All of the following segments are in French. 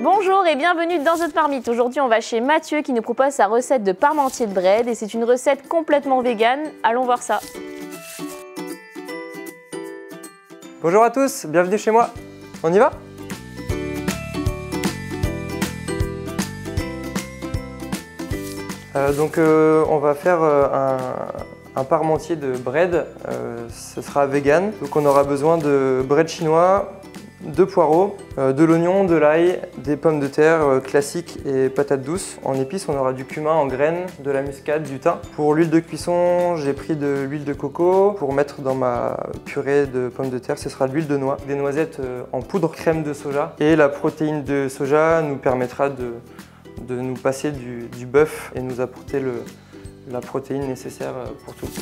Bonjour et bienvenue dans The Marmite. Aujourd'hui, on va chez Mathieu qui nous propose sa recette de parmentier de bread et c'est une recette complètement végane. Allons voir ça. Bonjour à tous, bienvenue chez moi. On y va? On va faire un parmentier de bread, ce sera vegan. Donc on aura besoin de bread chinois, de poireaux, de l'oignon, de l'ail, des pommes de terre classiques et patates douces. En épices, on aura du cumin en graines, de la muscade, du thym. Pour l'huile de cuisson, j'ai pris de l'huile de coco. Pour mettre dans ma purée de pommes de terre, ce sera de l'huile de noix, des noisettes en poudre crème de soja. Et la protéine de soja nous permettra de nous passer du bœuf et nous apporter la protéine nécessaire pour tout ça.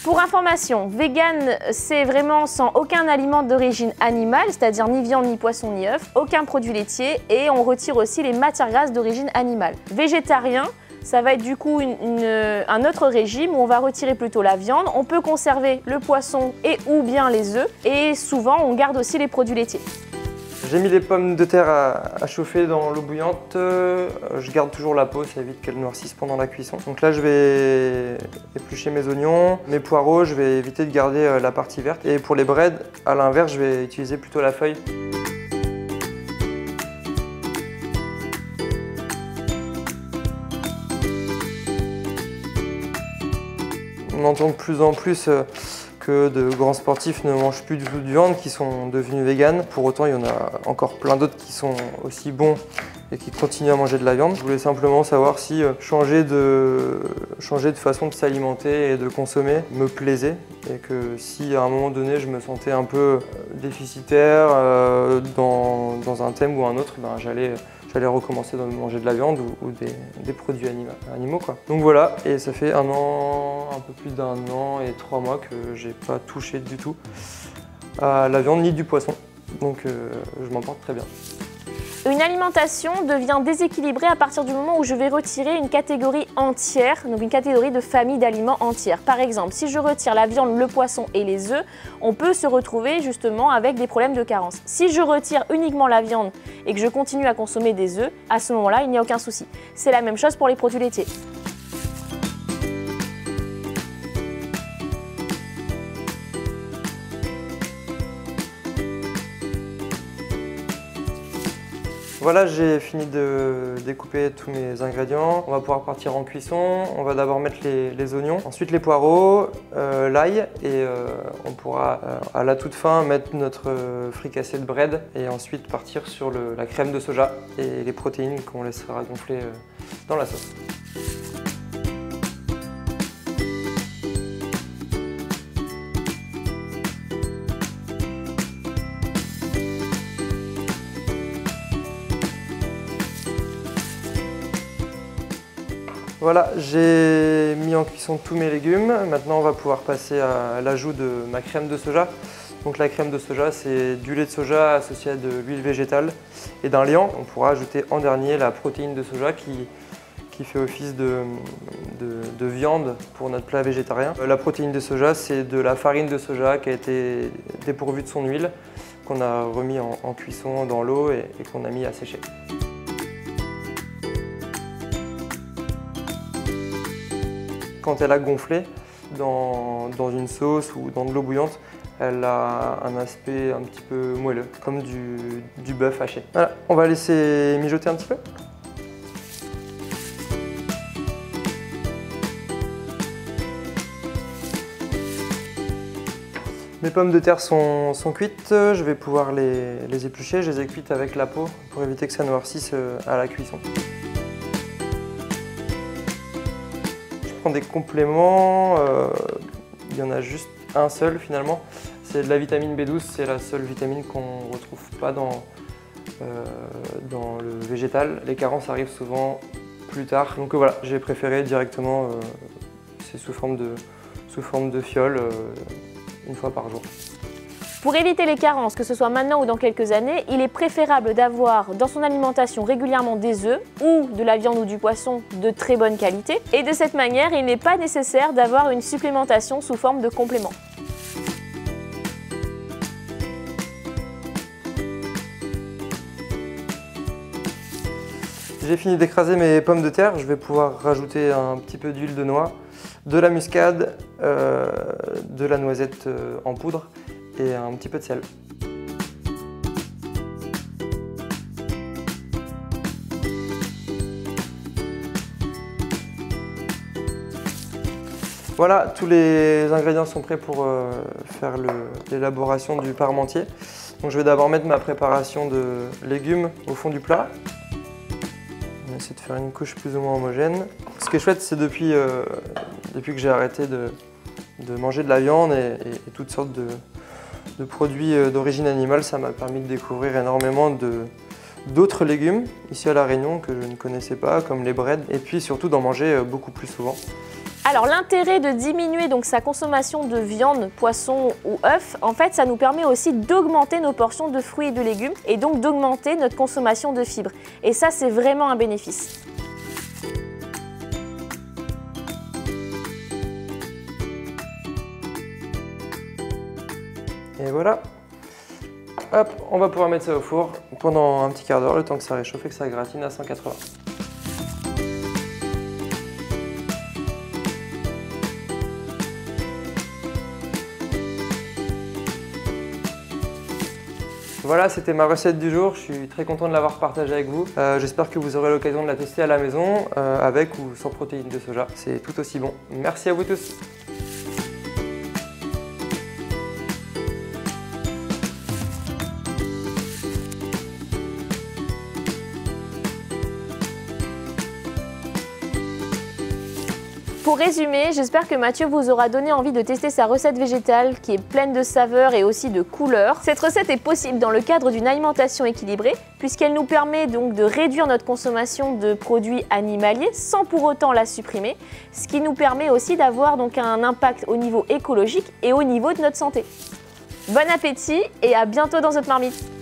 Pour information, vegan, c'est vraiment sans aucun aliment d'origine animale, c'est-à-dire ni viande, ni poisson, ni œuf, aucun produit laitier et on retire aussi les matières grasses d'origine animale. Végétarien, ça va être du coup un autre régime où on va retirer plutôt la viande, on peut conserver le poisson et ou bien les œufs et souvent on garde aussi les produits laitiers. J'ai mis les pommes de terre à chauffer dans l'eau bouillante. Je garde toujours la peau, ça évite qu'elle noircisse pendant la cuisson. Donc là, je vais éplucher mes oignons. Mes poireaux, je vais éviter de garder la partie verte. Et pour les breads, à l'inverse, je vais utiliser plutôt la feuille. On entend de plus en plus que de grands sportifs ne mangent plus du tout de viande, qui sont devenus véganes. Pour autant, il y en a encore plein d'autres qui sont aussi bons et qui continuent à manger de la viande. Je voulais simplement savoir si changer de façon de s'alimenter et de consommer me plaisait et que si à un moment donné je me sentais un peu déficitaire dans un thème ou un autre, ben, j'allais recommencer de manger de la viande ou des produits animaux, quoi. Donc voilà, et ça fait un peu plus d'un an et 3 mois que j'ai pas touché du tout à la viande ni du poisson. Donc je m'en porte très bien. Une alimentation devient déséquilibrée à partir du moment où je vais retirer une catégorie entière, donc une catégorie de famille d'aliments entière. Par exemple, si je retire la viande, le poisson et les œufs, on peut se retrouver justement avec des problèmes de carence. Si je retire uniquement la viande et que je continue à consommer des œufs, à ce moment-là, il n'y a aucun souci. C'est la même chose pour les produits laitiers. Voilà, j'ai fini de découper tous mes ingrédients. On va pouvoir partir en cuisson. On va d'abord mettre les oignons, ensuite les poireaux, l'ail et on pourra à la toute fin mettre notre fricassé de bread et ensuite partir sur la crème de soja et les protéines qu'on laissera gonfler dans la sauce. Voilà, j'ai mis en cuisson tous mes légumes. Maintenant, on va pouvoir passer à l'ajout de ma crème de soja. Donc la crème de soja, c'est du lait de soja associé à de l'huile végétale et d'un liant. On pourra ajouter en dernier la protéine de soja qui fait office de viande pour notre plat végétarien. La protéine de soja, c'est de la farine de soja qui a été dépourvue de son huile, qu'on a remis en cuisson dans l'eau et qu'on a mis à sécher. Quand elle a gonflé dans une sauce ou dans de l'eau bouillante, elle a un aspect un petit peu moelleux, comme du bœuf haché. Voilà, on va laisser mijoter un petit peu. Mes pommes de terre sont cuites, je vais pouvoir les éplucher. Je les ai cuites avec la peau pour éviter que ça noircisse à la cuisson. Des compléments, il y en a juste un seul finalement, c'est de la vitamine B12, c'est la seule vitamine qu'on ne retrouve pas dans le végétal. Les carences arrivent souvent plus tard, donc voilà, j'ai préféré directement, c'est sous forme de fiole, une fois par jour. Pour éviter les carences, que ce soit maintenant ou dans quelques années, il est préférable d'avoir dans son alimentation régulièrement des œufs ou de la viande ou du poisson de très bonne qualité. Et de cette manière, il n'est pas nécessaire d'avoir une supplémentation sous forme de complément. J'ai fini d'écraser mes pommes de terre, je vais pouvoir rajouter un petit peu d'huile de noix, de la muscade, de la noisette en poudre et un petit peu de sel. Voilà, tous les ingrédients sont prêts pour faire l'élaboration du parmentier. Donc je vais d'abord mettre ma préparation de légumes au fond du plat. On va essayer de faire une couche plus ou moins homogène. Ce qui est chouette, c'est depuis que j'ai arrêté de manger de la viande et toutes sortes de produits d'origine animale, ça m'a permis de découvrir énormément d'autres légumes ici à La Réunion que je ne connaissais pas, comme les breads, et puis surtout d'en manger beaucoup plus souvent. Alors l'intérêt de diminuer donc sa consommation de viande, poisson ou œufs, en fait ça nous permet aussi d'augmenter nos portions de fruits et de légumes et donc d'augmenter notre consommation de fibres. Et ça c'est vraiment un bénéfice. Et voilà. Hop, on va pouvoir mettre ça au four pendant un petit quart d'heure, le temps que ça réchauffe et que ça gratine à 180. Voilà, c'était ma recette du jour, je suis très content de l'avoir partagée avec vous. J'espère que vous aurez l'occasion de la tester à la maison, avec ou sans protéines de soja. C'est tout aussi bon. Merci à vous tous. Pour résumer, j'espère que Mathieu vous aura donné envie de tester sa recette végétale qui est pleine de saveurs et aussi de couleurs. Cette recette est possible dans le cadre d'une alimentation équilibrée puisqu'elle nous permet donc de réduire notre consommation de produits animaliers sans pour autant la supprimer, ce qui nous permet aussi d'avoir donc un impact au niveau écologique et au niveau de notre santé. Bon appétit et à bientôt dans votre marmite!